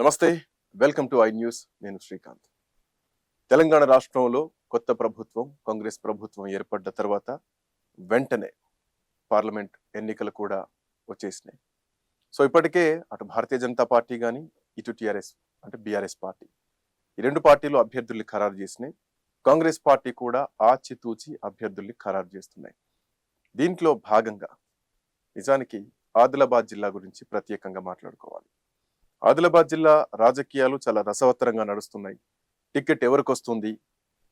నమస్తే, welcome to I news. నేను శ్రీకాంత్. తెలంగాణ రాష్ట్రంలో కొత్త ప్రభుత్వం, కాంగ్రెస్ ప్రభుత్వం ఏర్పడ్డ తర్వాత వెంటనే పార్లమెంట్ ఎన్నికలు కూడా వచ్చేసినాయి. సో ఇప్పటికే అటు భారతీయ జనతా పార్టీ కానీ, ఇటు టిఆర్ఎస్ అంటే బీఆర్ఎస్ పార్టీ, ఈ రెండు పార్టీలు అభ్యర్థుల్ని ఖరారు చేసినాయి. కాంగ్రెస్ పార్టీ కూడా ఆచితూచి అభ్యర్థుల్ని ఖరారు చేస్తున్నాయి. దీంట్లో భాగంగా నిజానికి ఆదిలాబాద్ జిల్లా గురించి ప్రత్యేకంగా మాట్లాడుకోవాలి. ఆదిలాబాద్ జిల్లా రాజకీయాలు చాలా రసవత్తరంగా నడుస్తున్నాయి. టికెట్ ఎవరికి వస్తుంది,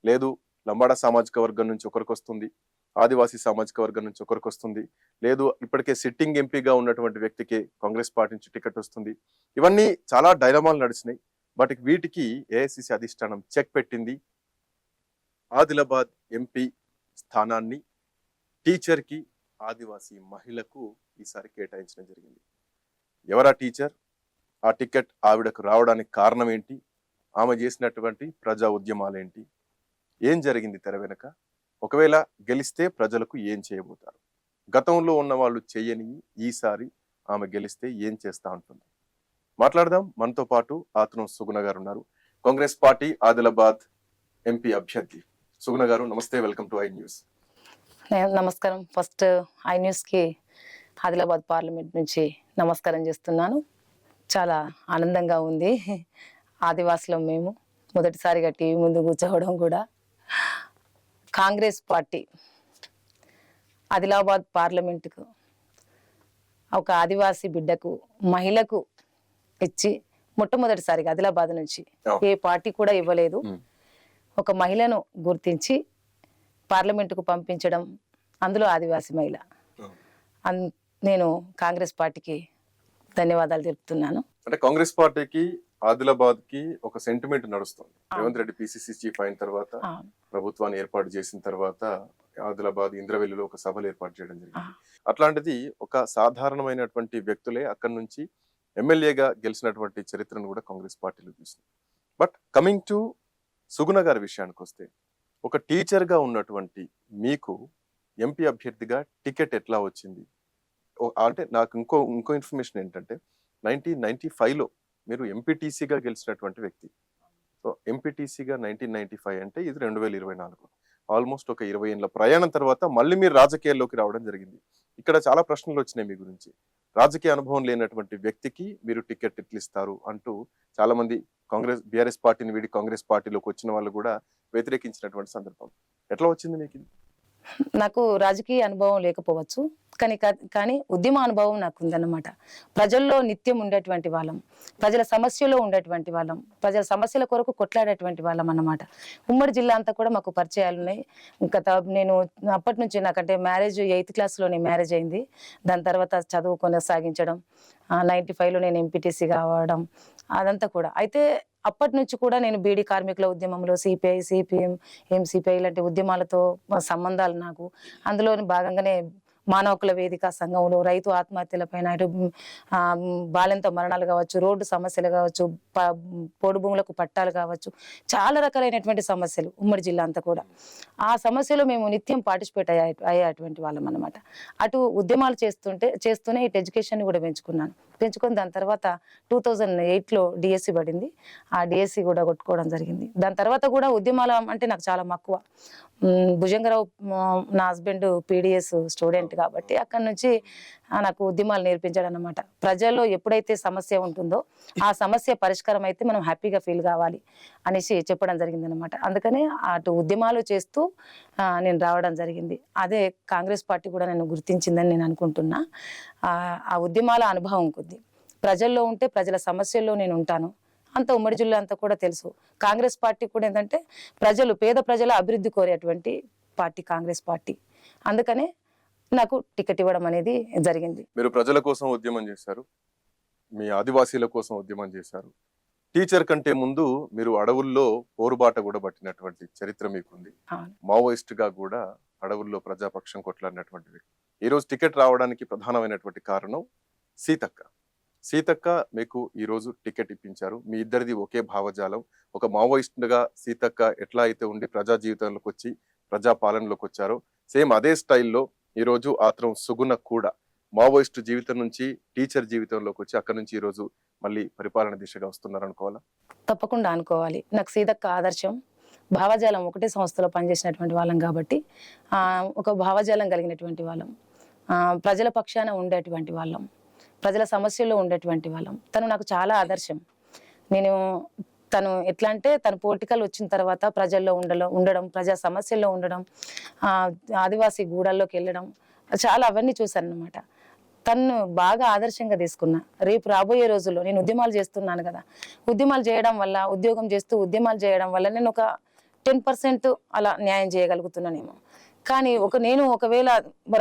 లేదు లంబాడా సామాజిక వర్గం నుంచి ఒకరికి వస్తుంది, ఆదివాసీ సామాజిక వర్గం నుంచి ఒకరికి వస్తుంది, లేదు ఇప్పటికే సిట్టింగ్ ఎంపీగా ఉన్నటువంటి వ్యక్తికి కాంగ్రెస్ పార్టీ నుంచి టికెట్ వస్తుంది. ఇవన్నీ చాలా డైలమాలు నడిచినాయి. బట్ వీటికి ఏఐసిసి అధిష్టానం చెక్ పెట్టింది. ఆదిలాబాద్ ఎంపీ స్థానాన్ని టీచర్కి, ఆదివాసీ మహిళకు ఈసారి కేటాయించడం జరిగింది. ఎవరా టీచర్, ఆ టికెట్ ఆవిడకు రావడానికి కారణం ఏంటి, ఆమె చేసినటువంటి ప్రజా ఉద్యమాలు ఏంటి, ఏం జరిగింది తెర వెనుక, ఒకవేళ గెలిస్తే ప్రజలకు ఏం చేయబోతారు, గతంలో ఉన్న వాళ్ళు చేయని ఈసారి ఆమె గెలిస్తే ఏం చేస్తా ఉంటుంది, మాట్లాడదాం. మనతో పాటు ఆత్రం సుగుణ గారు ఉన్నారు, కాంగ్రెస్ పార్టీ ఆదిలాబాద్ ఎంపీ అభ్యర్థి. సుగుణ గారు నమస్తే, వెల్కమ్ టు ఐ న్యూస్. నమస్కారం. ఫస్ట్ ఐ న్యూస్ కి ఆదిలాబాద్ పార్లమెంట్ నుంచి నమస్కారం చేస్తున్నాను. చాలా ఆనందంగా ఉంది. ఆదివాసులం మేము, మొదటిసారిగా టీవీ ముందు కూర్చోవడం కూడా. కాంగ్రెస్ పార్టీ ఆదిలాబాద్ పార్లమెంటుకు ఒక ఆదివాసీ బిడ్డకు, మహిళకు ఇచ్చి, మొట్టమొదటిసారిగా ఆదిలాబాద్ నుంచి ఏ పార్టీ కూడా ఇవ్వలేదు, ఒక మహిళను గుర్తించి పార్లమెంటుకు పంపించడం, అందులో ఆదివాసీ మహిళ. నేను కాంగ్రెస్ పార్టీకి ధన్యవాదాలు తెలుపుతున్నాను. అంటే కాంగ్రెస్ పార్టీకి ఆదిలాబాద్ కి ఒక సెంటిమెంట్ నడుస్తుంది. రేవంత్ రెడ్డి పిసిసి చీఫ్ అయిన తర్వాత, ప్రభుత్వాన్ని ఏర్పాటు చేసిన తర్వాత ఆదిలాబాద్ ఇంద్రవెల్లిలో ఒక సభలు ఏర్పాటు చేయడం జరిగింది. అట్లాంటిది ఒక సాధారణమైనటువంటి వ్యక్తులే అక్కడి నుంచి ఎమ్మెల్యేగా గెలిచినటువంటి చరిత్రను కూడా కాంగ్రెస్ పార్టీలో చూసింది. బట్ కమింగ్ టు సుగుణ గారి విషయానికి వస్తే, ఒక టీచర్ గా ఉన్నటువంటి మీకు ఎంపీ అభ్యర్థిగా టికెట్ ఎట్లా వచ్చింది? అంటే నాకు ఇంకో ఇన్ఫర్మేషన్ ఏంటంటే, 1995లో మీరు ఎంపీటీసీగా గెలిచినటువంటి వ్యక్తి. సో ఎంపీటీసీగా 1995 అంటే ఇది 2024, ఆల్మోస్ట్ ఒక 20 ఏళ్ళ ప్రయాణం తర్వాత మళ్ళీ మీరు రాజకీయాల్లోకి రావడం జరిగింది. ఇక్కడ చాలా ప్రశ్నలు వచ్చినాయి మీ గురించి. రాజకీయ అనుభవం లేనటువంటి వ్యక్తికి మీరు టికెట్ ఎట్లా ఇస్తారు అంటూ చాలా మంది బీఆర్ఎస్ పార్టీని వీడి కాంగ్రెస్ పార్టీలోకి వచ్చిన వాళ్ళు కూడా వ్యతిరేకించినటువంటి సందర్భం. ఎట్లా వచ్చింది మీకు? నాకు రాజకీయ అనుభవం లేకపోవచ్చు, కానీ ఉద్యమ అనుభవం నాకు ఉందన్నమాట. ప్రజల్లో నిత్యం ఉండేటువంటి వాళ్ళం, ప్రజల సమస్యలో ఉండేటువంటి వాళ్ళం, ప్రజల సమస్యల కొరకు కొట్లాడేటువంటి వాళ్ళం అన్నమాట. ఉమ్మడి జిల్లా అంతా కూడా మాకు పరిచయాలు ఉన్నాయి. నేను అప్పటి నుంచి, నాకంటే మ్యారేజ్ 8th క్లాస్లోనే మ్యారేజ్ అయింది. దాని తర్వాత చదువు కొనసాగించడం, 95లో నేను ఎంపీటీసీ కావడం, అదంతా కూడా. అయితే అప్పటి నుంచి కూడా నేను బీడీ కార్మికుల ఉద్యమంలో, సిపిఐ, సిపిఎం, ఎంసిపిఐ లాంటి ఉద్యమాలతో సంబంధాలు నాకు. అందులో భాగంగానే మానవ హక్కుల వేదిక సంఘంలో రైతు ఆత్మహత్యలపైన, ఇటు బాలింత మరణాలు కావచ్చు, రోడ్డు సమస్యలు కావచ్చు, పోడు భూములకు పట్టాలు కావచ్చు, చాలా రకాలైనటువంటి సమస్యలు ఉమ్మడి జిల్లా అంతా కూడా. ఆ సమస్యలో మేము నిత్యం పార్టిసిపేట్ అయ్యేటువంటి వాళ్ళం అన్నమాట. అటు ఉద్యమాలు చేస్తూనే ఇటు ఎడ్యుకేషన్ కూడా పెంచుకొని దాని తర్వాత 2008లో డిఎస్సి పడింది. ఆ డిఎస్సి కూడా కొట్టుకోవడం జరిగింది. దాని తర్వాత కూడా ఉద్యమాలు అంటే నాకు చాలా మక్కువ. భుజంగరావు నా హస్బెండ్ పీడిఎస్ స్టూడెంట్ కాబట్టి అక్కడి నుంచి నాకు ఉద్యమాలు నేర్పించాడు అన్నమాట. ప్రజల్లో ఎప్పుడైతే సమస్య ఉంటుందో ఆ సమస్య పరిష్కారం అయితే మనం హ్యాపీగా ఫీల్ కావాలి అనేసి చెప్పడం జరిగింది అనమాట. అందుకనే అటు ఉద్యమాలు చేస్తూ నేను రావడం జరిగింది. అదే కాంగ్రెస్ పార్టీ కూడా నేను గుర్తించిందని నేను అనుకుంటున్నా. ఆ ఉద్యమాల అనుభవం కొద్ది ప్రజల్లో ఉంటే, ప్రజల సమస్యల్లో నేను ఉంటాను. అంత ఉమ్మడి జిల్లా అంతా కూడా తెలుసు. కాంగ్రెస్ పార్టీ కూడా ఏంటంటే పేద ప్రజల అభివృద్ధి కోరేటువంటి పార్టీ కాంగ్రెస్ పార్టీ. అందుకనే నాకు టికెట్ ఇవ్వడం అనేది జరిగింది. మీరు ప్రజల కోసం ఉద్యమం చేశారు, మీ ఆదివాసీల కోసం ఉద్యమం చేశారు. టీచర్ కంటే ముందు మీరు అడవుల్లో పోరుబాట కూడా పట్టినటువంటి చరిత్ర మీకుంది. మావోయిస్ట్ గా కూడా అడవుల్లో ప్రజాపక్షం కొట్లాడినటువంటి వ్యక్తి. ఈ రోజు టికెట్ రావడానికి ప్రధానమైనటువంటి కారణం సీతక్క మీకు ఈ రోజు టికెట్ ఇప్పించారు. మీ ఇద్దరిది ఒకే భావజాలం. ఒక మావోయిస్ట్ గా సీతక్క ఎట్లా అయితే ఉండి ప్రజా జీవితంలోకి వచ్చి ప్రజా పాలనలోకి వచ్చారో, సేమ్ అదే స్టైల్లో ఈ రోజు ఆత్రం సుగుణ కూడా మావోయిస్ట్ జీవితం నుంచి టీచర్ జీవితంలోకి వచ్చి అక్కడ నుంచి ఈ రోజు మళ్ళీ పరిపాలన దిశగా వస్తున్నారు అనుకోవాలా? తప్పకుండా అనుకోవాలి. నాకు సీతక్క ఆదర్శం. భావజాలం ఒకటే సంస్థలో పనిచేసినటువంటి వాళ్ళం కాబట్టి ఒక భావజాలం కలిగినటువంటి వాళ్ళం, ప్రజల పక్షాన ఉండేటువంటి వాళ్ళం, ప్రజల సమస్యల్లో ఉండేటువంటి వాళ్ళం. తను నాకు చాలా ఆదర్శం. నేను తను ఎట్లా అంటే తను పొలిటికల్ వచ్చిన తర్వాత ప్రజల్లో ఉండడం, ప్రజా సమస్యల్లో ఉండడం, ఆదివాసీ గూడాల్లోకి వెళ్ళడం, చాలా అవన్నీ చూశాను అనమాట. తను బాగా ఆదర్శంగా తీసుకున్నా. రేపు రాబోయే రోజుల్లో నేను ఉద్యమాలు చేస్తున్నాను కదా, ఉద్యమాలు చేయడం వల్ల, ఉద్యోగం చేస్తూ ఉద్యమాలు చేయడం వల్ల నేను ఒక 10% అలా న్యాయం చేయగలుగుతున్నానేమో. కానీ నేను ఒకవేళ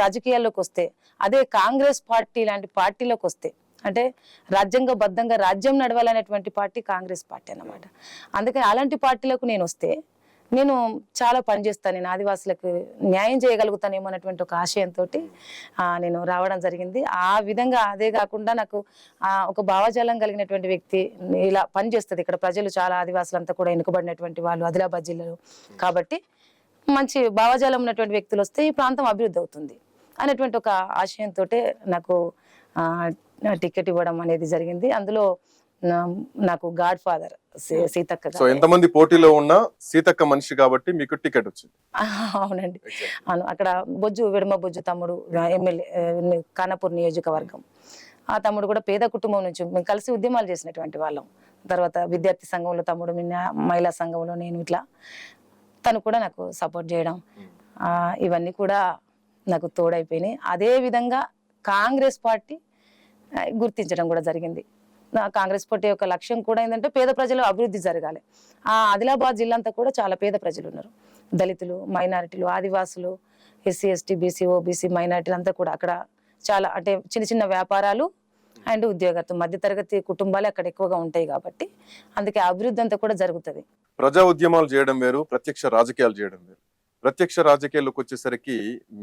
రాజకీయాల్లోకి వస్తే, అదే కాంగ్రెస్ పార్టీ లాంటి పార్టీలోకి వస్తే, అంటే రాజ్యాంగబద్ధంగా రాజ్యం నడవాలనేటువంటి పార్టీ కాంగ్రెస్ పార్టీ అన్నమాట. అందుకని అలాంటి పార్టీలకు నేను వస్తే నేను చాలా పనిచేస్తాను, నేను ఆదివాసులకు న్యాయం చేయగలుగుతానేమో అనేటువంటి ఒక ఆశయంతో నేను రావడం జరిగింది. ఆ విధంగా అదే కాకుండా నాకు ఒక భావజాలం కలిగినటువంటి వ్యక్తి ఇలా పనిచేస్తుంది. ఇక్కడ ప్రజలు చాలా ఆదివాసులంతా కూడా వెనుకబడినటువంటి వాళ్ళు ఆదిలాబాద్ జిల్లాలో కాబట్టి మంచి భావజాలం ఉన్నటువంటి వ్యక్తులు వస్తే ఈ ప్రాంతం అభివృద్ధి అవుతుంది అనేటువంటి ఒక ఆశయంతో నాకు టికెట్ ఇవ్వడం అనేది జరిగింది. అందులో నాకు గాడ్ ఫాదర్ సీతక్క. సో ఎంతమంది పోటీలో ఉన్నా సీతక్క మనిషి కాబట్టి మీకు టికెట్ వచ్చింది. అవునండి, అవును. అక్కడ విడమ బొజ్జు తమ్ముడు ఎమ్మెల్యే ఖానాపూర్ నియోజకవర్గం. ఆ తమ్ముడు కూడా పేద కుటుంబం నుంచి మేము కలిసి ఉద్యమాలు చేసినటువంటి వాళ్ళం. తర్వాత విద్యార్థి సంఘంలో తమ్ముడు, మహిళా సంఘంలో నేను, ఇట్లా తను కూడా నాకు సపోర్ట్ చేయడం, ఇవన్నీ కూడా నాకు తోడైపోయినాయి. అదే విధంగా కాంగ్రెస్ పార్టీ గుర్తించడం కూడా జరిగింది. కాంగ్రెస్ పార్టీ యొక్క లక్ష్యం కూడా ఏంటంటే పేద ప్రజలు అభివృద్ధి జరగాలి. ఆదిలాబాద్ జిల్లా అంతా కూడా చాలా పేద ప్రజలు ఉన్నారు. దళితులు, మైనారిటీలు, ఆదివాసులు, ఎస్సీ, ఎస్టీ, బీసీ, ఓబీసీ మైనారిటీలు అంతా కూడా అక్కడ చాలా, అంటే చిన్న చిన్న వ్యాపారాలు అండ్ ఉద్యోగస్తులు, మధ్యతరగతి కుటుంబాలు అక్కడ ఎక్కువగా ఉంటాయి కాబట్టి అందుకే అభివృద్ధి అంతా కూడా జరుగుతుంది. ప్రజా ఉద్యమాలు చేయడం వేరు, ప్రత్యక్ష రాజకీయాలు చేయడం వేరు. ప్రత్యక్ష రాజకీయాల్లోకి వచ్చేసరికి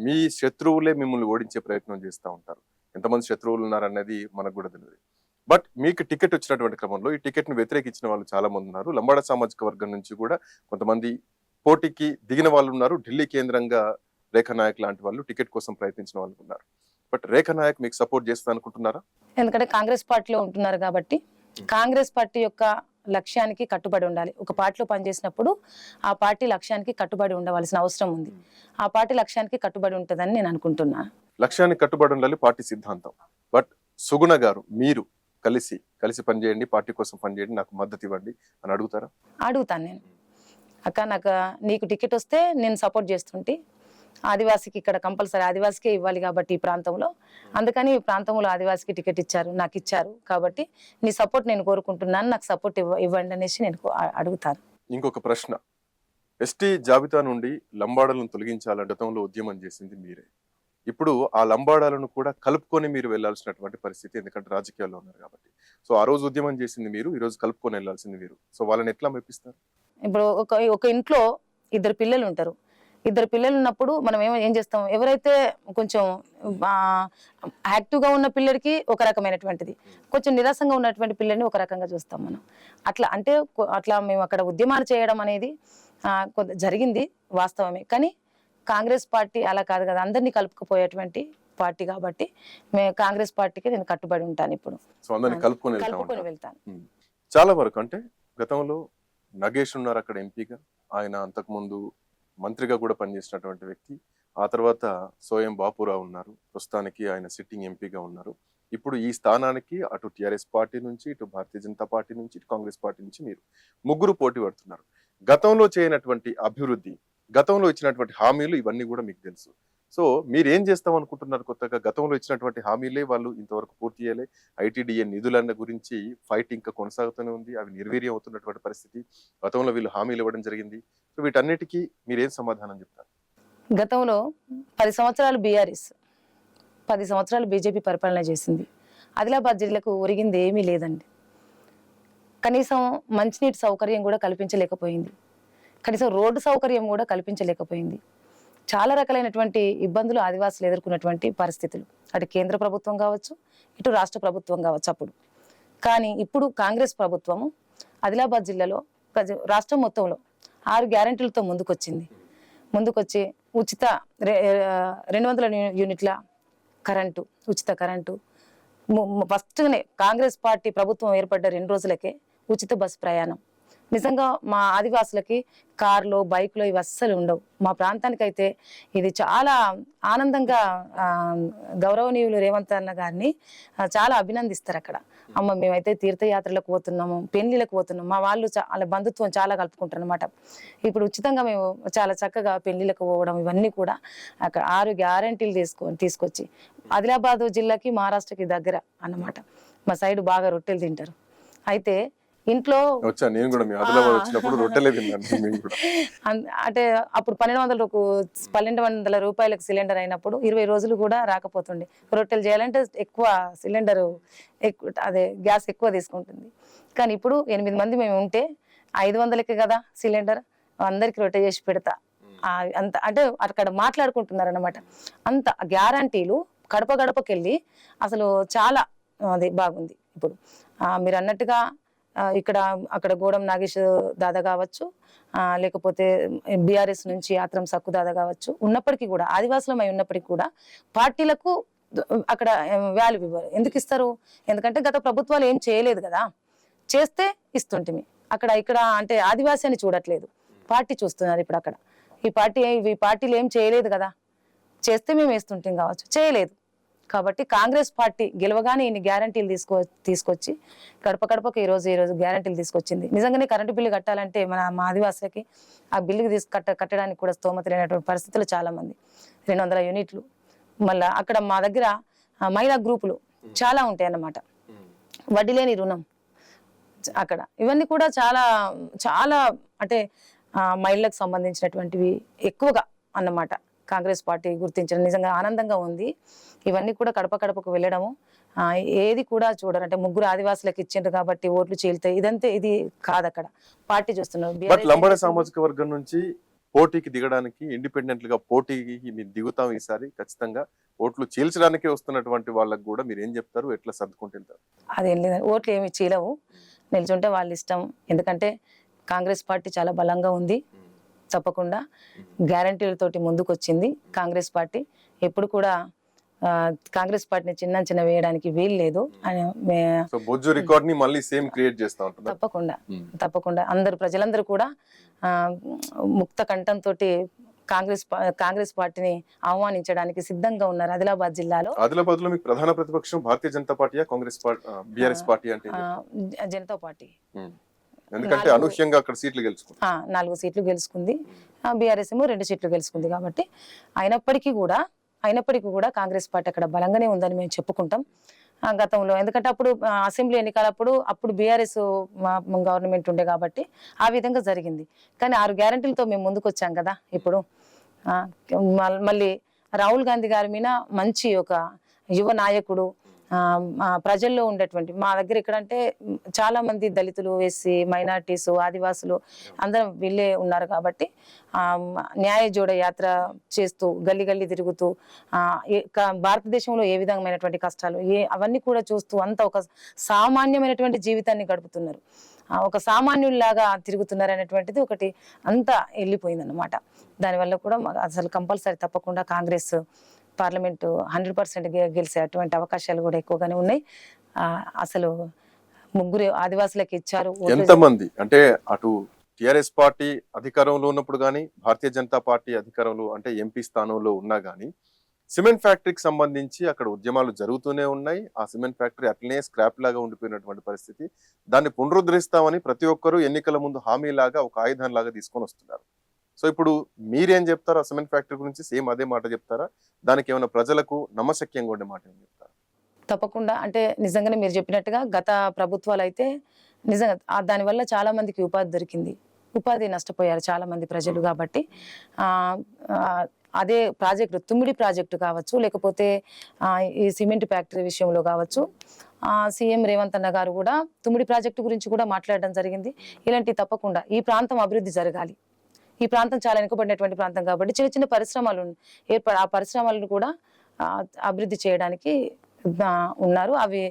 మీ శత్రువులే మిమ్మల్ని ఓడించే ప్రయత్నం చేస్తూ ఉంటారు. ఎంతమంది శత్రువులు ఉన్నారనేది మనకు కూడా తెలియదు. బట్ మీకు టికెట్ వచ్చినటువంటి క్రమంలో ఈ టికెట్ ను వ్యతిరేకించిన వాళ్ళు చాలా మంది ఉన్నారు. లంబాడ సామాజిక వర్గం నుంచి కూడా కొంతమంది పోటీకి దిగిన వాళ్ళు ఉన్నారు. ఢిల్లీ కేంద్రంగా రేఖా నాయక్ లాంటి వాళ్ళు టికెట్ కోసం ప్రయత్నించిన వాళ్ళు ఉన్నారు. బట్ రేఖా నాయక్ మీకు సపోర్ట్ చేస్తా అనుకుంటున్నారా? ఎందుకంటే కాంగ్రెస్ పార్టీలో ఉంటున్నారు కాబట్టి కాంగ్రెస్ పార్టీ యొక్క లక్ష్యానికి కట్టుబడి ఉండాలి. ఒక పార్టీలో పనిచేసినప్పుడు ఆ పార్టీ లక్ష్యానికి కట్టుబడి ఉండవలసిన అవసరం ఉంది. ఆ పార్టీ లక్ష్యానికి కట్టుబడి ఉంటుందని నేను అనుకుంటున్నా. లక్ష్యానికి కట్టుబడి ఉండాలి పార్టీ సిద్ధాంతం. బట్ సుగుణ గారు, మీరు కలిసి పనిచేయండి, పార్టీ కోసం పనిచేయండి, నాకు మద్దతు ఇవ్వండి అని అడుగుతారా? అడుగుతాను నేను. అక్క, నీకు టికెట్ వస్తే నేను సపోర్ట్ చేస్తుంటే, ఆదివాసికి ఇక్కడ కంపల్సరీ ఆదివాసికే ఇవ్వాలి కాబట్టి ఈ ప్రాంతంలో, అందుకని ఈ ప్రాంతంలో ఆదివాసికి టికెట్ ఇచ్చారు, నాకు ఇచ్చారు కాబట్టి నీ సపోర్ట్ నేను కోరుకుంటున్నాను, నాకు సపోర్ట్ ఇవ్వండి అనేసి నేను అడుగుతాను. ఇంకొక ప్రశ్న, ఎస్టీ జాబితా నుండి లంబాడలను తొలగించాలని గతంలో ఉద్యమం చేసింది మీరే. ఇప్పుడు ఆ లంబాడాలను కూడా కలుపుకొని మీరు వెళ్లాల్సినటువంటి పరిస్థితి, ఎందుకంటే రాజకీయాల్లో ఉన్నారు కాబట్టి. సో ఆ రోజు ఉద్యమం చేసింది మీరు, ఈ రోజు కలుపుకొని వెళ్లాల్సింది మీరు. సో వాళ్ళని ఎట్లా మెప్పిస్తారు? ఇప్పుడు ఒక ఇంట్లో 2 పిల్లలు ఉంటారు. 2 పిల్లలు ఉన్నప్పుడు మనం ఏం చేస్తాం, ఎవరైతే కొంచెం యాక్టివ్గా ఉన్న పిల్లడికి ఒక రకమైనటువంటిది, కొంచెం నిరాశంగా ఉన్నటువంటి పిల్లల్ని ఒక రకంగా చూస్తాం మనం. అట్లా మేము అక్కడ ఉద్యమాలు చేయడం అనేది కొంత జరిగింది, వాస్తవమే. కానీ కాంగ్రెస్ పార్టీ అలా కాదు కదా, అందరినీ కలుపుకుపోయేటువంటి పార్టీ కాబట్టి కాంగ్రెస్ పార్టీకి నేను కట్టుబడి ఉంటాను. ఇప్పుడు కలుపుకొని వెళ్తాను. చాలా వరకు అంటే గతంలో నగేష్ ఉన్నారు అక్కడ ఎంపీగా, ఆయన అంతకుముందు మంత్రిగా కూడా పనిచేసినటువంటి వ్యక్తి. ఆ తర్వాత సోయం బాపురావు ఉన్నారు, ప్రస్తుతానికి ఆయన సిట్టింగ్ ఎంపీగా ఉన్నారు. ఇప్పుడు ఈ స్థానానికి అటు టిఆర్ఎస్ పార్టీ నుంచి, ఇటు భారతీయ జనతా పార్టీ నుంచి, ఇటు కాంగ్రెస్ పార్టీ నుంచి మీరు ముగ్గురు పోటీ పడుతున్నారు. గతంలో చేయనటువంటి అభివృద్ధి, గతంలో ఇచ్చినటువంటి హామీలు ఇవన్నీ కూడా మీకు తెలుసు. సో మీరు ఏం చేస్తాం అనుకుంటున్నారు కొత్తగా? గతంలో ఇచ్చినటువంటి హామీలే వాళ్ళు ఇంతవరకు పూర్తి చేయలే. ఐటీడీఏ నిధులన్న గురించి ఫైట్ ఇంకా కొనసాగుతూనే ఉంది, అవి నిర్వీర్యం అవుతున్నటువంటి పరిస్థితి. గతంలో వీళ్ళు హామీలు ఇవ్వడం జరిగింది. సో వీటన్నిటికీ మీరేం సమాధానం చెప్తారు? గతంలో 10 సంవత్సరాలు బీఆర్ఎస్, 10 సంవత్సరాలు బీజేపీ పరిపాలన చేసింది. ఆదిలాబాద్ జిల్లాకు ఒరిగింది ఏమీ లేదండి. కనీసం మంచినీటి సౌకర్యం కూడా కల్పించలేకపోయింది, కనీసం రోడ్డు సౌకర్యం కూడా కల్పించలేకపోయింది. చాలా రకాలైనటువంటి ఇబ్బందులు ఆదివాసులు ఎదుర్కొన్నటువంటి పరిస్థితులు, అటు కేంద్ర ప్రభుత్వం కావచ్చు, ఇటు రాష్ట్ర ప్రభుత్వం కావచ్చు అప్పుడు. కానీ ఇప్పుడు కాంగ్రెస్ ప్రభుత్వము ఆదిలాబాద్ జిల్లాలో రాష్ట్రం మొత్తంలో 6 గ్యారెంటీలతో ముందుకొచ్చి ఉచిత 200 యూనిట్ల కరెంటు, ఉచిత కరెంటు, ఫస్ట్నే కాంగ్రెస్ పార్టీ ప్రభుత్వం ఏర్పడ్డ 2 రోజులకే ఉచిత బస్సు ప్రయాణం. నిజంగా మా ఆదివాసులకి కార్లు, బైక్లు ఇవి అస్సలు ఉండవు. మా ప్రాంతానికైతే ఇది చాలా ఆనందంగా గౌరవనీయులు రేవంత్ అన్న గారిని చాలా అభినందిస్తారు అక్కడ. అమ్మ మేమైతే తీర్థయాత్రలకు పోతున్నాము, పెళ్లిలకు పోతున్నాము, మా వాళ్ళు వాళ్ళ బంధుత్వం చాలా కలుపుకుంటారు అనమాట. ఇప్పుడు ఉచితంగా మేము చాలా చక్కగా పెళ్లిలకు పోవడం ఇవన్నీ కూడా అక్కడ 6 గ్యారంటీలు తీసుకొచ్చి ఆదిలాబాద్ జిల్లాకి మహారాష్ట్రకి దగ్గర అన్నమాట. మా సైడ్ బాగా రొట్టెలు తింటారు. అయితే ఇంట్లో వచ్చా నేను కూడా మీ ఆదిలాబాద్ వచ్చినప్పుడు రొట్టెలే తిన్నాను మేము కూడా. అంటే అప్పుడు 1200 రూపాయలకు సిలిండర్ అయినప్పుడు 20 రోజులు కూడా రాకపోతుండే. రొట్టెలు చేయాలంటే ఎక్కువ సిలిండర్ అదే గ్యాస్ ఎక్కువ తీసుకుంటుంది. కానీ ఇప్పుడు 8 మంది మేము ఉంటే 500కే కదా సిలిండర్, అందరికి రొట్టె చేసి పెడతా. అంత అంటే అక్కడ మాట్లాడుకుంటున్నారు అనమాట. అంత గ్యారంటీలు గడప గడపకెళ్ళి అసలు చాలా అది బాగుంది. ఇప్పుడు మీరు అన్నట్టుగా ఇక్కడ అక్కడ గోడం నాగేష్ దాదా కావచ్చు, లేకపోతే బీఆర్ఎస్ నుంచి ఆత్రం సక్కు దాదా కావచ్చు, ఉన్నప్పటికీ కూడా ఆదివాసులమై ఉన్నప్పటికీ కూడా పార్టీలకు అక్కడ వాల్యూ ఇవ్వరు. ఎందుకు ఇస్తారు? ఎందుకంటే గత ప్రభుత్వాలు ఏం చేయలేదు కదా, చేస్తే ఇస్తుంటిమి. ఇక్కడ అంటే ఆదివాసి అని చూడట్లేదు, పార్టీ చూస్తున్నారు ఇప్పుడు అక్కడ. ఈ పార్టీలు ఏం చేయలేదు కదా, చేస్తే మేము వేస్తుంటాం కావచ్చు, చేయలేదు. కాబట్టి కాంగ్రెస్ పార్టీ గెలవగానే ఇన్ని గ్యారంటీలు తీసుకొచ్చి గడప గడపకు ఈ రోజు గ్యారంటీలు తీసుకొచ్చింది. నిజంగానే కరెంటు బిల్లు కట్టాలంటే మా ఆదివాసులకి ఆ బిల్లుకి కట్టడానికి కూడా స్తోమత లేనటువంటి పరిస్థితులు చాలా మంది. 200 యూనిట్లు. మళ్ళా అక్కడ మా దగ్గర మహిళా గ్రూపులు చాలా ఉంటాయి అన్నమాట. వడ్డీ లేని రుణం అక్కడ. ఇవన్నీ కూడా చాలా చాలా అంటే మహిళలకు సంబంధించినటువంటివి ఎక్కువగా అన్నమాట. కాంగ్రెస్ పార్టీ గుర్తించడం నిజంగా ఆనందంగా ఉంది. ఇవన్నీ కూడా కడప కడపకు వెళ్ళడము ఏది కూడా చూడరు. అంటే 3 ఆదివాసులకు ఇచ్చిండ్రు కాబట్టి ఓట్లు చీలుతాయి, ఇది కాదు అక్కడ పార్టీ చూస్తున్నారు. లంబాడ సామాజిక వర్గం నుంచి పోటీకి దిగడానికి, ఇండిపెండెంట్ గా పోటీకి మీరు దిగుతాం ఈసారి ఖచ్చితంగా, ఓట్లు చీల్చడానికే వస్తున్నటువంటి వాళ్ళకి కూడా మీరు ఏం చెప్తారు, ఎట్లా సర్దుకుంటుంటారు? అదేం లేదు, ఓట్లు ఏమి చీలవు, నిల్చుంటే వాళ్ళ ఇష్టం. ఎందుకంటే కాంగ్రెస్ పార్టీ చాలా బలంగా ఉంది. తప్పకుండా గ్యారంటీలతోటి ముందుకు వచ్చింది కాంగ్రెస్ పార్టీ. ఎప్పుడు కూడా కాంగ్రెస్ పార్టీని చిన్న వేయడానికి వీలు లేదు. తప్పకుండా అందరు ప్రజలందరూ కూడా ముక్త కంఠంతో కాంగ్రెస్ పార్టీని ఆహ్వానించడానికి సిద్ధంగా ఉన్నారు. ఆదిలాబాద్ జిల్లాలో ఆదిలాబాద్ లో మీకు ప్రధాన ప్రతిపక్షం Bharatiya Janata party, Congress party, BRS party అంటే జనతా పార్టీ. ఎందుకంటే అనూహ్యంగా అక్కడ సీట్లు గెలుచుకుంది, 4 సీట్లు గెలుచుకుంది. బీఆర్ఎస్ ఏమో 2 సీట్లు గెలుచుకుంది. కాబట్టి అయినప్పటికీ కూడా కాంగ్రెస్ పార్టీ అక్కడ బలంగానే ఉందని మేము చెప్పుకుంటాం గతంలో. ఎందుకంటే అప్పుడు అసెంబ్లీ ఎన్నికలప్పుడు బీఆర్ఎస్ గవర్నమెంట్ ఉండే కాబట్టి ఆ విధంగా జరిగింది. కానీ 6 గ్యారంటీలతో మేము ముందుకు వచ్చాం కదా. ఇప్పుడు మళ్ళీ రాహుల్ గాంధీ గారి మీద మంచి ఒక యువ నాయకుడు, ప్రజల్లో ఉండేటువంటి మా దగ్గర ఎక్కడంటే చాలా మంది దళితులు, ఎస్సీ, మైనార్టీస్, ఆదివాసులు అందరం వీళ్ళే ఉన్నారు. కాబట్టి న్యాయ జోడ యాత్ర చేస్తూ గల్లీ గల్లీ తిరుగుతూ భారతదేశంలో ఏ విధమైనటువంటి కష్టాలు అవన్నీ కూడా చూస్తూ అంత ఒక సామాన్యమైనటువంటి జీవితాన్ని గడుపుతున్నారు. ఒక సామాన్యుల్లాగా తిరుగుతున్నారు అనేటువంటిది ఒకటి అంతా వెళ్ళిపోయింది అన్నమాట. దానివల్ల కూడా అసలు కంపల్సరీ తప్పకుండా కాంగ్రెస్ పార్లమెంటు 100% గెలిచే అటువంటి అవకాశాలు కూడా ఎక్కువగానే ఉన్నాయి. అసలు 3 ఆదివాసులకు ఇచ్చారు. ఎంతమంది అంటే అటు టిఆర్ఎస్ పార్టీ అధికారంలో ఉన్నప్పుడు కానీ, భారతీయ జనతా పార్టీ అధికారంలో అంటే ఎంపీ స్థానంలో ఉన్నా కానీ సిమెంట్ ఫ్యాక్టరీకి సంబంధించి అక్కడ ఉద్యమాలు జరుగుతూనే ఉన్నాయి. ఆ సిమెంట్ ఫ్యాక్టరీ అట్లనే స్క్రాప్ లాగా ఉండిపోయినటువంటి పరిస్థితి. దాన్ని పునరుద్ధరిస్తామని ప్రతి ఒక్కరూ ఎన్నికల ముందు హామీ లాగా ఒక ఆయుధం లాగా తీసుకొని వస్తున్నారు. సో ఇప్పుడు మీరేం చెప్తారు? ఆ సిమెంట్ ఫ్యాక్టరీ గురించి సేమ్ అదే మాట చెప్తారా? దానికి ఏమైనా ప్రజలకు నమ్మశక్యంగా ఉండే మాట ఏం చెప్తారు? తప్పకుండా. అంటే నిజంగానే మీరు చెప్పినట్టుగా గత ప్రభుత్వాలు అయితే నిజంగా దానివల్ల చాలా మందికి ఉపాధి దొరికింది, ఉపాధి నష్టపోయారు చాలా మంది ప్రజలు. కాబట్టి అదే ప్రాజెక్టు, తుమ్మిడి ప్రాజెక్టు కావచ్చు, లేకపోతే ఈ సిమెంట్ ఫ్యాక్టరీ విషయంలో కావచ్చు, సీఎం రేవంత్ అన్న గారు కూడా తుమ్మిడి ప్రాజెక్టు గురించి కూడా మాట్లాడడం జరిగింది. ఇలాంటి తప్పకుండా ఈ ప్రాంతం అభివృద్ధి జరగాలి. ఈ ప్రాంతం చాలా వెనుకబడినటువంటి ప్రాంతం కాబట్టి చిన్న చిన్న పరిశ్రమలు ఆ పరిశ్రమలను కూడా అభివృద్ధి చేయడానికి ఉన్నారు. అవి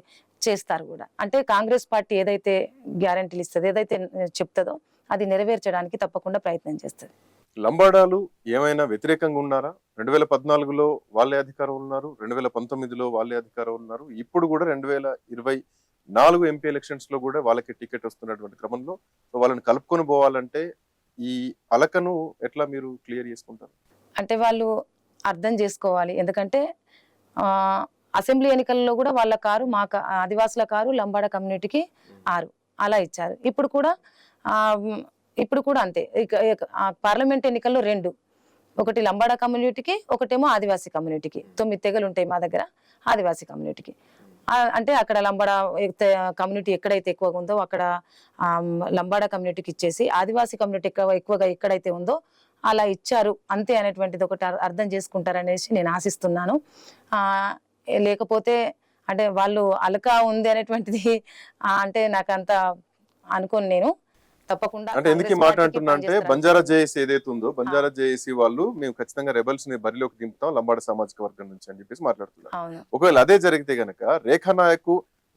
చేస్తారు కూడా. అంటే కాంగ్రెస్ పార్టీ ఏదైతే గ్యారంటీలు ఇస్తుందో, ఏదైతే చెప్తుందో అది నెరవేర్చడానికి తప్పకుండా ప్రయత్నం చేస్తుంది. లంబాడాలు ఏమైనా వ్యతిరేకంగా ఉన్నారా? 2014లో వాళ్ళే అధికారం ఉన్నారు, 2019లో వాళ్ళే అధికారం ఉన్నారు, ఇప్పుడు కూడా 2024 ఎంపీ ఎలక్షన్స్ లో కూడా వాళ్ళకి టికెట్ వస్తున్నటువంటి క్రమంలో సో వాళ్ళని కలుపుకొని పోవాలంటే ఈ అలకను ఎట్లా మీరు క్లియర్ చేసుకుంటారు? అంటే వాళ్ళు అర్థం చేసుకోవాలి. ఎందుకంటే ఆ అసెంబ్లీ ఎన్నికల్లో కూడా వాళ్ళ కారు ఆదివాసుల కారు లంబాడ కమ్యూనిటీకి 6 అలా ఇచ్చారు. ఇప్పుడు కూడా అంతే. పార్లమెంట్ ఎన్నికల్లో 2, ఒకటి లంబాడ కమ్యూనిటీకి, ఒకటేమో ఆదివాసీ కమ్యూనిటీకి. 9 తెగలు ఉంటాయి మా దగ్గర ఆదివాసీ కమ్యూనిటీకి. అంటే అక్కడ లంబాడ కమ్యూనిటీ ఎక్కడైతే ఎక్కువగా ఉందో అక్కడ లంబాడ కమ్యూనిటీకి ఇచ్చేసి, ఆదివాసీ కమ్యూనిటీ ఎక్కువగా ఎక్కడైతే ఉందో అలా ఇచ్చారు అంతే అనేటువంటిది ఒకటి అర్థం చేసుకుంటారనేసి నేను ఆశిస్తున్నాను. లేకపోతే అంటే వాళ్ళు అలకా ఉంది అనేటువంటిది అంటే నాకు అంత అనుకోను నేను. తప్పకుండా అంటే ఎందుకు ఈ కాంగ్రెస్ మాట పార్టీకి అంటున్నా అంటే పనిచేస్తారు బంజారా జేఏసీ ఏదైతే ఉందో బంజారా జేఏసీ వాళ్ళు మేము ఖచ్చితంగా రెబల్స్ ని బరిలోకి దింపుతాం లంబాడ సామాజిక వర్గం నుంచి అని చెప్పేసి మాట్లాడుతున్నారు. అవును. ఒకవేళ అదే జరిగితే గనక రేఖా నాయక్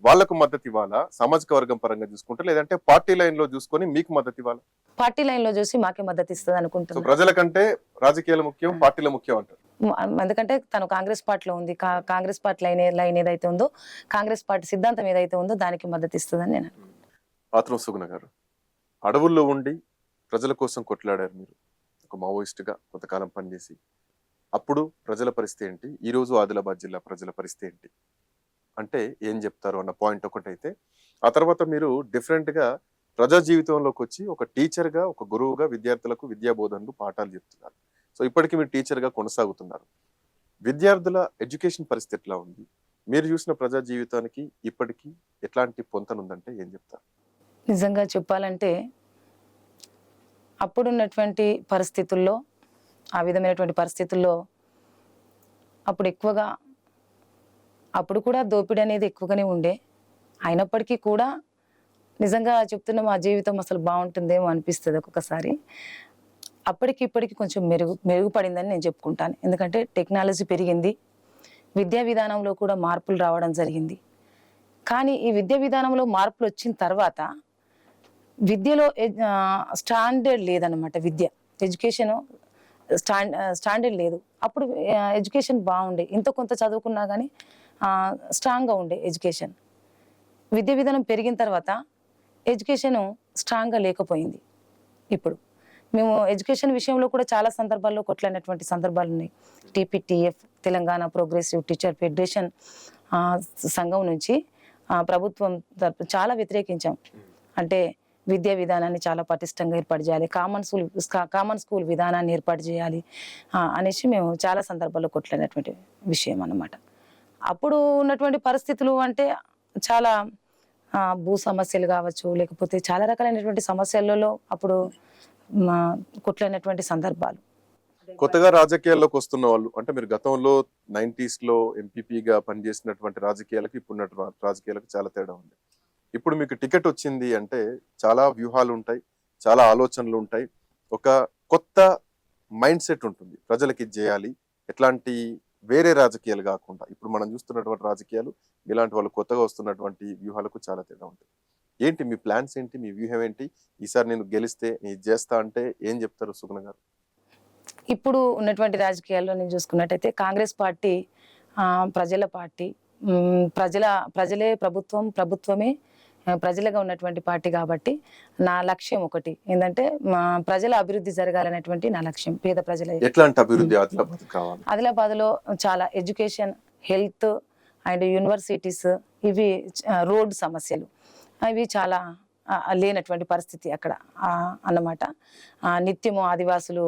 వాళ్లకు మద్దతు ఇవ్వాలా సామాజిక వర్గం పరంగా చూసుకుంటే, లేదంటే పార్టీ లైన్ లో చూసుకొని మీకు మద్దతు ఇవ్వాలా? పార్టీ లైన్ లో చూసి మాకే మద్దతు ఇస్తుంది సో అనుకుంటున్నాను. ప్రజల కంటే రాజకీయాలు ముఖ్యం, పార్టీల ముఖ్యం అంటారు. ఎందుకంటే తను కాంగ్రెస్ పార్టీలో ఉంది. కాంగ్రెస్ పార్టీ లైన్ ఏదైతే ఉందో, కాంగ్రెస్ పార్టీ సిద్ధాంతం ఏదైతే ఉందో దానికి మద్దతు ఇస్తుందని నేను ఆత్రం సుగుణ గారు, అడవుల్లో ఉండి ప్రజల కోసం కొట్లాడారు మీరు. ఒక మావోయిస్ట్ గా కొంతకాలం పనిచేసి, అప్పుడు ప్రజల పరిస్థితి ఏంటి, ఈ రోజు ఆదిలాబాద్ జిల్లా ప్రజల పరిస్థితి ఏంటి అంటే ఏం చెప్తారు అన్న పాయింట్ ఒకటైతే, ఆ తర్వాత మీరు డిఫరెంట్ గా ప్రజా జీవితంలోకి వచ్చి ఒక టీచర్ గా, ఒక గురువుగా విద్యార్థులకు విద్యా బోధనలు పాఠాలు చెప్తున్నారు. సో ఇప్పటికీ మీరు టీచర్ గా కొనసాగుతున్నారు. విద్యార్థుల ఎడ్యుకేషన్ పరిస్థితి ఎట్లా ఉంది? మీరు చూసిన ప్రజా జీవితానికి ఇప్పటికీ ఎట్లాంటి పొంతనుందంటే ఏం చెప్తారు? నిజంగా చెప్పాలంటే అప్పుడున్నటువంటి పరిస్థితుల్లో, ఆ విధమైనటువంటి పరిస్థితుల్లో అప్పుడు కూడా దోపిడీ అనేది ఎక్కువగానే ఉండే. అయినప్పటికీ కూడా నిజంగా చెప్తున్న మా జీవితం అసలు బాగుంటుందేమో అనిపిస్తుంది ఒక్కొక్కసారి. అప్పటికి ఇప్పటికి కొంచెం మెరుగుపడిందని నేను చెప్పుకుంటాను. ఎందుకంటే టెక్నాలజీ పెరిగింది, విద్యా విధానంలో కూడా మార్పులు రావడం జరిగింది. కానీ ఈ విద్యా విధానంలో మార్పులు వచ్చిన తర్వాత విద్యలో స్టాండర్డ్ లేదన్నమాట. ఎడ్యుకేషన్ స్టాండర్డ్ లేదు. అప్పుడు ఎడ్యుకేషన్ బాగుండే, ఇంత కొంత చదువుకున్నా కానీ స్ట్రాంగ్గా ఉండే ఎడ్యుకేషన్. విద్యా విధానం పెరిగిన తర్వాత ఎడ్యుకేషన్ స్ట్రాంగ్గా లేకపోయింది. ఇప్పుడు మేము ఎడ్యుకేషన్ విషయంలో కూడా చాలా సందర్భాల్లో కొట్లాడినటువంటి సందర్భాలు ఉన్నాయి. TPTF, Telangana progressive teacher federation సంఘం నుంచి ప్రభుత్వం తరపు చాలా వ్యతిరేకించాం. అంటే విద్యా విధానాన్ని చాలా పటిష్టంగా ఏర్పాటు చేయాలి, కామన్ స్కూల్ విధానాన్ని ఏర్పాటు చేయాలి అనేసి మేము చాలా సందర్భాల్లో కొట్లాడినటువంటి విషయం అన్నమాట. అప్పుడు ఉన్నటువంటి పరిస్థితులు అంటే చాలా భూ సమస్యలు కావచ్చు, లేకపోతే చాలా రకాలైనటువంటి సమస్యలలో అప్పుడు కొట్లాడినటువంటి సందర్భాలు. కొత్తగా రాజకీయాల్లోకి వస్తున్న వాళ్ళు అంటే మీరు గతంలో 90s లో ఎంపీపీగా పనిచేసినటువంటి రాజకీయాలకు ఇప్పుడున్న రాజకీయాలకు చాలా తేడా ఉంది. ఇప్పుడు మీకు టికెట్ వచ్చింది అంటే చాలా వ్యూహాలు ఉంటాయి, చాలా ఆలోచనలు ఉంటాయి, ఒక కొత్త మైండ్ సెట్ ఉంటుంది. ప్రజలకి ఇది చేయాలి, ఎట్లాంటి వేరే రాజకీయాలు కాకుండా ఇప్పుడు మనం చూస్తున్నటువంటి రాజకీయాలు ఇలాంటి వాళ్ళు కొత్తగా వస్తున్నటువంటి వ్యూహాలకు చాలా తేడా ఉంటుంది. ఏంటి మీ ప్లాన్స్ ఏంటి, మీ వ్యూహం ఏంటి? ఈసారి నేను గెలిస్తే నేను చేస్తా అంటే ఏం చెప్తారు సుగుణ గారు? ఇప్పుడు ఉన్నటువంటి రాజకీయాల్లో నేను చూసుకున్నట్టయితే కాంగ్రెస్ పార్టీ ప్రజల పార్టీ, ప్రజలే ప్రభుత్వం, ప్రభుత్వమే ప్రజలుగా ఉన్నటువంటి పార్టీ కాబట్టి నా లక్ష్యం ఒకటి ఏంటంటే ప్రజల అభివృద్ధి జరగాలనేటువంటి నా లక్ష్యం. పేద ప్రజల ఎట్లాంటి అభివృద్ధి ఆదిలాబాద్ లో చాలా ఎడ్యుకేషన్, హెల్త్ అండ్ యూనివర్సిటీస్, ఇవి రోడ్ సమస్యలు ఇవి చాలా లేనటువంటి పరిస్థితి అక్కడ అన్నమాట. నిత్యము ఆదివాసులు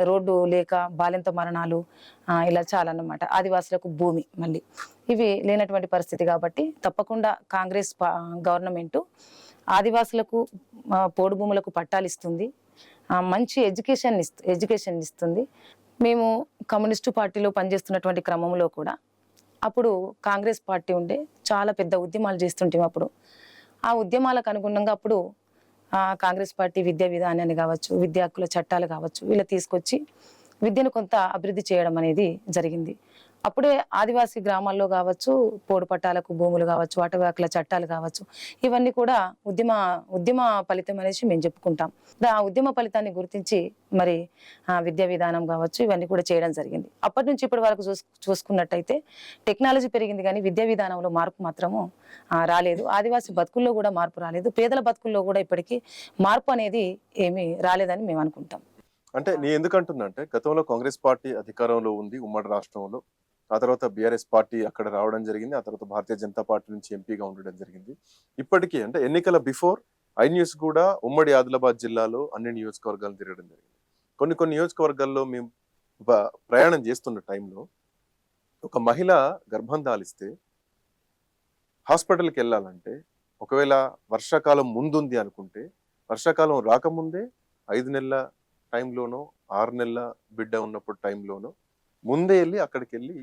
రోడ్డు లేక బాలింత మరణాలు ఇలా చాలా అన్నమాట. ఆదివాసులకు భూమి మళ్ళీ ఇవి లేనటువంటి పరిస్థితి కాబట్టి తప్పకుండా కాంగ్రెస్ గవర్నమెంట్ ఆదివాసులకు పోడు భూములకు పట్టాలు ఇస్తుంది, మంచి ఎడ్యుకేషన్ ఇస్తుంది. మేము కమ్యూనిస్టు పార్టీలో పనిచేస్తున్నటువంటి క్రమంలో కూడా అప్పుడు కాంగ్రెస్ పార్టీ ఉండే చాలా పెద్ద ఉద్యమాలు చేస్తుంటాం. అప్పుడు ఆ ఉద్యమాలకు అనుగుణంగా అప్పుడు కాంగ్రెస్ పార్టీ విద్యా విధానాన్ని కావచ్చు, విద్యా హక్కుల చట్టాలు కావచ్చు, వీళ్ళు తీసుకొచ్చి విద్యను కొంత అభివృద్ధి చేయడం అనేది జరిగింది. అప్పుడే ఆదివాసీ గ్రామాల్లో కావచ్చు, పోడు పట్టాలకు భూములు కావచ్చు, అటవీ చట్టాలు కావచ్చు, ఇవన్నీ కూడా ఉద్యమ ఫలితం అనేసి మేము చెప్పుకుంటాం. ఆ ఉద్యమ ఫలితాన్ని గుర్తించి మరి విద్యా విధానం కావచ్చు, ఇవన్నీ కూడా చేయడం జరిగింది. అప్పటి నుంచి ఇప్పటి వరకు చూసుకున్నట్టయితే టెక్నాలజీ పెరిగింది కానీ విద్యా విధానంలో మార్పు మాత్రము రాలేదు. ఆదివాసీ బతుకుల్లో కూడా మార్పు రాలేదు. పేదల బతుకుల్లో కూడా ఇప్పటికీ మార్పు అనేది ఏమీ రాలేదని మేము అనుకుంటాం. అంటే నేను ఎందుకంటున్నా అంటే గతంలో కాంగ్రెస్ పార్టీ అధికారంలో ఉంది ఉమ్మడి రాష్ట్రంలో. ఆ తర్వాత బీఆర్ఎస్ పార్టీ అక్కడ రావడం జరిగింది. ఆ తర్వాత భారతీయ జనతా పార్టీ నుంచి ఎంపీగా ఉండడం జరిగింది. ఇప్పటికీ అంటే ఎన్నికల బిఫోర్ ఐ న్యూస్ కూడా ఉమ్మడి ఆదిలాబాద్ జిల్లాలో అన్ని నియోజకవర్గాలు తిరగడం జరిగింది. కొన్ని నియోజకవర్గాల్లో మేము ప్రయాణం చేస్తున్న టైంలో ఒక మహిళ గర్భం దాలిస్తే హాస్పిటల్కి వెళ్ళాలంటే ఒకవేళ వర్షాకాలం ముందుంది అనుకుంటే వర్షాకాలం రాకముందే 5 నెలల టైంలోనో 6 నెలల బిడ్డ ఉన్నప్పుడు టైంలోనో ముందే వెళ్ళి అక్కడికి వెళ్ళి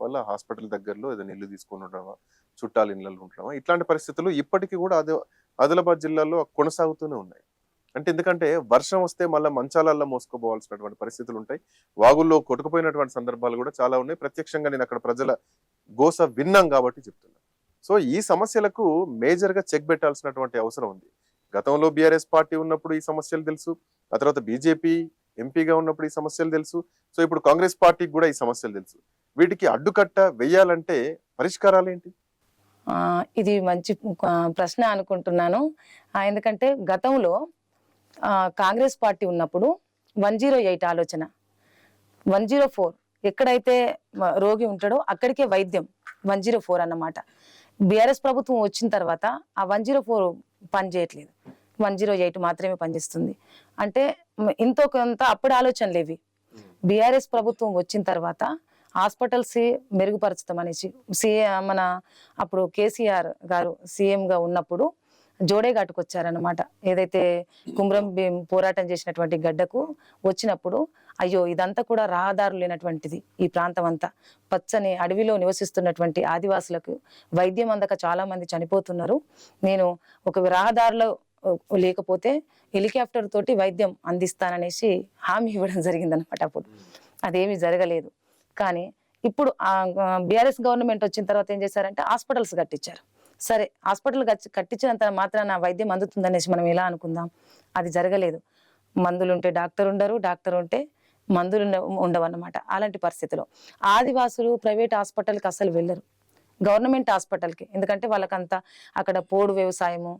వాళ్ళ హాస్పిటల్ దగ్గరలో ఏదైనా ఇల్లు తీసుకొని ఉండడమా, చుట్టాలు ఇళ్ళలో ఉండడమా, ఇట్లాంటి పరిస్థితులు ఇప్పటికీ కూడా ఆదిలాబాద్ జిల్లాలో కొనసాగుతూనే ఉన్నాయి. అంటే ఎందుకంటే వర్షం వస్తే మళ్ళీ మంచాలల్లో మోసుకోపోవాల్సినటువంటి పరిస్థితులు ఉంటాయి. వాగుల్లో కొట్టుకుపోయినటువంటి సందర్భాలు కూడా చాలా ఉన్నాయి. ప్రత్యక్షంగా నేను అక్కడ ప్రజల గోస విన్నాం కాబట్టి చెప్తున్నా. సో ఈ సమస్యలకు మేజర్ గా చెక్ పెట్టాల్సినటువంటి అవసరం ఉంది. గతంలో బీఆర్ఎస్ పార్టీ ఉన్నప్పుడు ఈ సమస్యలు తెలుసు, ఆ తర్వాత బీజేపీ ఎంపీగా ఉన్నప్పుడు ఈ సమస్యలు తెలుసు, సో ఇప్పుడు కాంగ్రెస్ పార్టీకి కూడా ఈ సమస్యలు తెలుసు. వీటికి అడ్డుకట్ట వెయ్యాలంటే పరిష్కారాలు ఏంటి? ఇది మంచి ప్రశ్న అనుకుంటున్నాను. ఎందుకంటే గతంలో కాంగ్రెస్ పార్టీ ఉన్నప్పుడు 108 ఆలోచన, 104 ఎక్కడైతే రోగి ఉంటాడో అక్కడికే వైద్యం, 104 అన్నమాట. బీఆర్ఎస్ ప్రభుత్వం వచ్చిన తర్వాత ఆ 104 పని చేయట్లేదు, 108 మాత్రమే పనిచేస్తుంది. అంటే ఇంతో కొంత అప్పుడు ఆలోచనలు ఇవి. బీఆర్ఎస్ ప్రభుత్వం వచ్చిన తర్వాత హాస్పిటల్స్ మెరుగుపరచడం అనేసి మన అప్పుడు కేసీఆర్ గారు సీఎంగా ఉన్నప్పుడు జోడేఘాటుకు వచ్చారనమాట. ఏదైతే కుమ్రం భీం పోరాటం చేసినటువంటి గడ్డకు వచ్చినప్పుడు అయ్యో ఇదంతా కూడా రహదారులు లేనటువంటిది, ఈ ప్రాంతం అంతా పచ్చని అడవిలో నివసిస్తున్నటువంటి ఆదివాసులకు వైద్యం అందక చాలా మంది చనిపోతున్నారు. నేను ఒక రహదారిలో లేకపోతే హెలికాప్టర్ తోటి వైద్యం అందిస్తాననేసి హామీ ఇవ్వడం జరిగిందనమాట. అప్పుడు అదేమీ జరగలేదు. కానీ ఇప్పుడు బీఆర్ఎస్ గవర్నమెంట్ వచ్చిన తర్వాత ఏం చేశారంటే హాస్పిటల్స్ కట్టించారు. సరే, హాస్పిటల్ కట్టించినంత మాత్రాన వైద్యం అందుతుందనేసి మనం ఎలా అనుకుందాం? అది జరగలేదు. మందులుంటే డాక్టర్ ఉండరు, డాక్టర్ ఉంటే మందులు ఉండవన్నమాట. అలాంటి పరిస్థితిలో ఆదివాసులు ప్రైవేట్ హాస్పిటల్కి అసలు వెళ్ళరు, గవర్నమెంట్ హాస్పిటల్కి. ఎందుకంటే వాళ్ళకంతా అక్కడ పోడు వ్యవసాయము,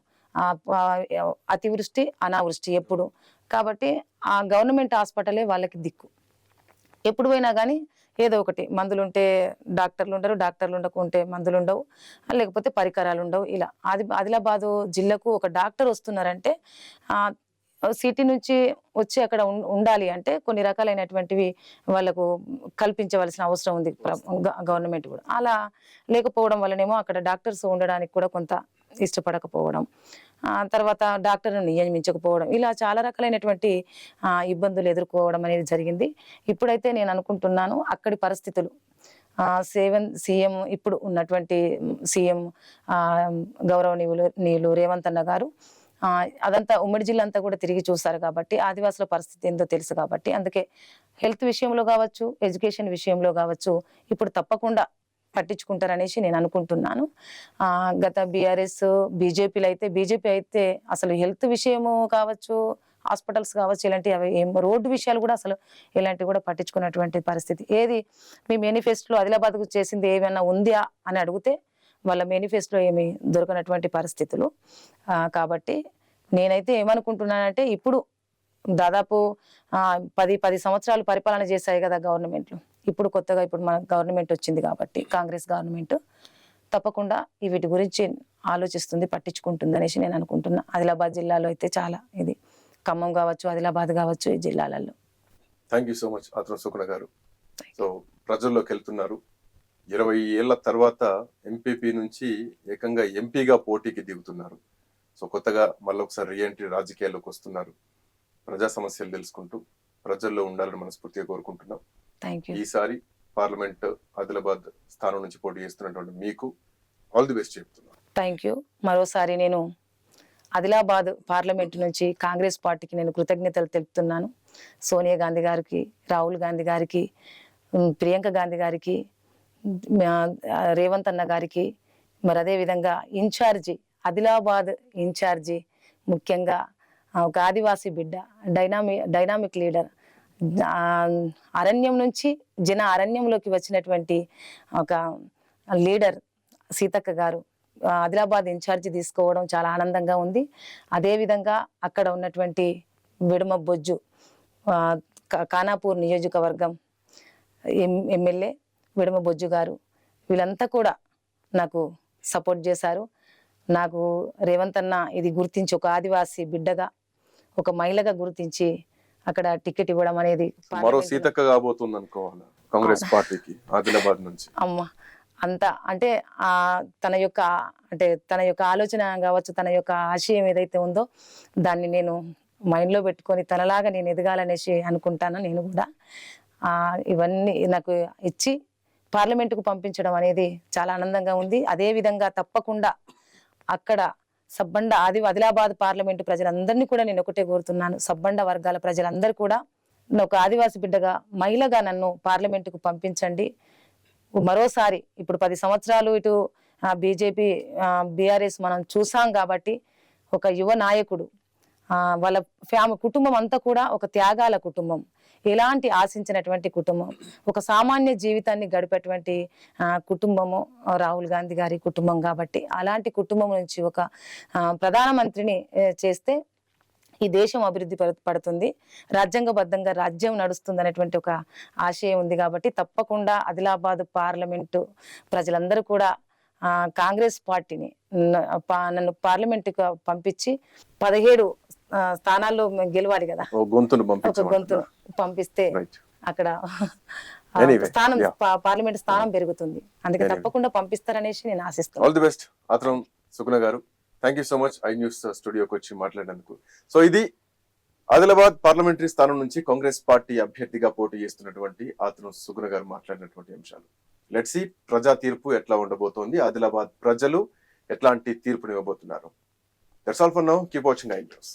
అతివృష్టి అనావృష్టి ఎప్పుడు. కాబట్టి ఆ గవర్నమెంట్ హాస్పిటలే వాళ్ళకి దిక్కు. ఎప్పుడు పోయినా కానీ ఏదో ఒకటి మందులుంటే డాక్టర్లు ఉండరు, డాక్టర్లు ఉండకుంటే మందులు ఉండవు, లేకపోతే పరికరాలు ఉండవు. ఇలా ఆదిలాబాదు జిల్లాకు ఒక డాక్టర్ వస్తున్నారంటే సిటీ నుంచి వచ్చి అక్కడ ఉండాలి అంటే కొన్ని రకాలైనటువంటివి వాళ్ళకు కల్పించవలసిన అవసరం ఉంది గవర్నమెంట్ కూడా. అలా లేకపోవడం వల్లనేమో అక్కడ డాక్టర్స్ ఉండడానికి కూడా కొంత ఇష్టపడకపోవడం, తర్వాత డాక్టర్ను నియమించకపోవడం, ఇలా చాలా రకాలైనటువంటి ఇబ్బందులు ఎదుర్కోవడం అనేది జరిగింది. ఇప్పుడైతే నేను అనుకుంటున్నాను అక్కడి పరిస్థితులు సీఎం ఇప్పుడు ఉన్నటువంటి సీఎం గౌరవనీయులు రేవంత్ అన్న గారు అదంతా ఉమ్మడి జిల్లా అంతా కూడా తిరిగి చూస్తారు కాబట్టి ఆదివాసుల పరిస్థితి ఏందో తెలుసు కాబట్టి అందుకే హెల్త్ విషయంలో కావచ్చు, ఎడ్యుకేషన్ విషయంలో కావచ్చు ఇప్పుడు తప్పకుండా పట్టించుకుంటారనేసి నేను అనుకుంటున్నాను. గత బీఆర్ఎస్ బీజేపీ అయితే అసలు హెల్త్ విషయము కావచ్చు, హాస్పిటల్స్ కావచ్చు, ఇలాంటి రోడ్డు విషయాలు కూడా అసలు ఇలాంటివి కూడా పట్టించుకున్నటువంటి పరిస్థితి. ఏది మీ మేనిఫెస్టోలో ఆదిలాబాద్కు చేసింది ఏమైనా ఉందా అని అడిగితే వాళ్ళ మేనిఫెస్టోలో ఏమి దొరకనటువంటి పరిస్థితులు. కాబట్టి నేనైతే ఏమనుకుంటున్నానంటే ఇప్పుడు దాదాపు 10 సంవత్సరాలు పరిపాలన చేశాయి కదా గవర్నమెంట్లు. ఇప్పుడు కొత్తగా ఇప్పుడు మన గవర్నమెంట్ వచ్చింది కాబట్టి కాంగ్రెస్ గవర్నమెంట్ తప్పకుండా వీటి గురించి ఆలోచిస్తుంది, పట్టించుకుంటుంది అనేసి నేను అనుకుంటున్నా. ఆదిలాబాద్ జిల్లాలో అయితే చాలా ఇది ఖమ్మం కావచ్చు, ఆదిలాబాద్ కావచ్చు, ఈ జిల్లాలలో. థ్యాంక్ యూ సో మచ్ ఆత్రం సుకుణ గారు. సో ప్రజల్లోకి వెళ్తున్నారు, 20 ఏళ్ల తర్వాత ఎంపీపీ నుంచి ఏకంగా ఎంపీగా పోటీకి దిగుతున్నారు. సో కొత్తగా మళ్ళొకసారి రీఎంట్రీ రాజకీయాల్లోకి వస్తున్నారు. ప్రజా సమస్యలు తెలుసుకుంటూ ప్రజల్లో ఉండాలని మనస్ఫూర్తిగా కోరుకుంటున్నాం. ఈసారి పార్లమెంట్ ఆదిలాబాద్ స్థానం నుంచి పోటీ చేస్తున్నటువంటి మీకు ఆల్ ది బెస్ట్ చెప్తున్నాను. Thank you. మరోసారి నేను ఆదిలాబాద్ పార్లమెంట్ నుంచి కాంగ్రెస్ పార్టీకి నేను కృతజ్ఞతలు తెలుపుతున్నాను. సోనియా గాంధీ గారికి, రాహుల్ గాంధీ గారికి, ప్రియాంక గాంధీ గారికి, రేవంత్ అన్న గారికి, మరి అదే విధంగా ఇన్ఛార్జి ఆదిలాబాద్ ఇన్ఛార్జి, ముఖ్యంగా ఒక ఆదివాసీ బిడ్డ, డైనామిక్ లీడర్, అరణ్యం నుంచి అరణ్యంలోకి వచ్చినటువంటి ఒక లీడర్ సీతక్క గారు ఆదిలాబాద్ ఇన్ఛార్జి తీసుకోవడం చాలా ఆనందంగా ఉంది. అదేవిధంగా అక్కడ ఉన్నటువంటి విడుమ బొజ్జు, ఖానాపూర్ నియోజకవర్గం ఎమ్మెల్యే విడుమ బొజ్జు గారు, వీళ్ళంతా కూడా నాకు సపోర్ట్ చేశారు. నాకు రేవంత్ అన్న ఇది గుర్తించి ఒక ఆదివాసీ బిడ్డగా, ఒక మహిళగా గుర్తించి అక్కడ టికెట్ ఇవ్వడం అనేది మరో సీతక్క కాబోతుంది అనుకోవాలి కాంగ్రెస్ పార్టీకి ఆదిలాబాద్ నుంచి. అమ్మ అంత అంటే తన యొక్క ఆలోచన కావచ్చు, తన యొక్క ఆశయం ఏదైతే ఉందో దాన్ని నేను మైండ్లో పెట్టుకొని తనలాగా నేను ఎదగాలనేసి అనుకుంటాను. నేను కూడా ఇవన్నీ నాకు ఇచ్చి పార్లమెంటుకు పంపించడం అనేది చాలా ఆనందంగా ఉంది. అదే విధంగా తప్పకుండా అక్కడ ఆదిలాబాద్ పార్లమెంటు ప్రజలందరినీ కూడా నేను ఒకటే కోరుతున్నాను, సబ్బండ వర్గాల ప్రజలందరూ కూడా ఒక ఆదివాసి బిడ్డగా, మహిళగా నన్ను పార్లమెంటుకు పంపించండి. మరోసారి ఇప్పుడు 10 సంవత్సరాలు ఇటు బీజేపీ బీఆర్ఎస్ మనం చూసాం కాబట్టి, ఒక యువ నాయకుడు, వాళ్ళ కుటుంబం అంతా కూడా ఒక త్యాగాల కుటుంబం, ఎలాంటి ఆశించినటువంటి కుటుంబం, ఒక సామాన్య జీవితాన్ని గడిపేటువంటి కుటుంబము రాహుల్ గాంధీ గారి కుటుంబం. కాబట్టి అలాంటి కుటుంబం నుంచి ఒక ప్రధానమంత్రిని చేస్తే ఈ దేశం అభివృద్ధి పడుతుంది, రాజ్యాంగబద్ధంగా రాజ్యం నడుస్తుంది అనేటువంటి ఒక ఆశయం ఉంది. కాబట్టి తప్పకుండా ఆదిలాబాద్ పార్లమెంటు ప్రజలందరూ కూడా కాంగ్రెస్ పార్టీని నన్ను పార్లమెంటుకు పంపించి 17 స్థానాల్లో గెలవాలి కదా, ఒక గొంతును పంపిస్తే అక్కడ స్థానం, పార్లమెంట్ స్థానం పెరుగుతుంది. అందుకే తప్పకుండా పంపిస్తారనేసి నేను ఆశిస్తాను. ఆల్ ది బెస్ట్ ఆత్రం సుగుణ గారు. Thank you so much I news స్టూడియోకి వచ్చి మాట్లాడినందుకు. సో ఇది ఆదిలాబాద్ పార్లమెంటరీ స్థానం నుంచి కాంగ్రెస్ పార్టీ అభ్యర్థిగా పోటీ చేస్తున్నటువంటి ఆత్రం సుగుణ గారు మాట్లాడినటువంటి అంశాలు. లెట్స్ సీ ప్రజా తీర్పు ఎట్లా ఉండబోతోంది, ఆదిలాబాద్ ప్రజలు ఎట్లాంటి తీర్పునివ్వబోతున్నారు. That's all for now. Keep watching I news.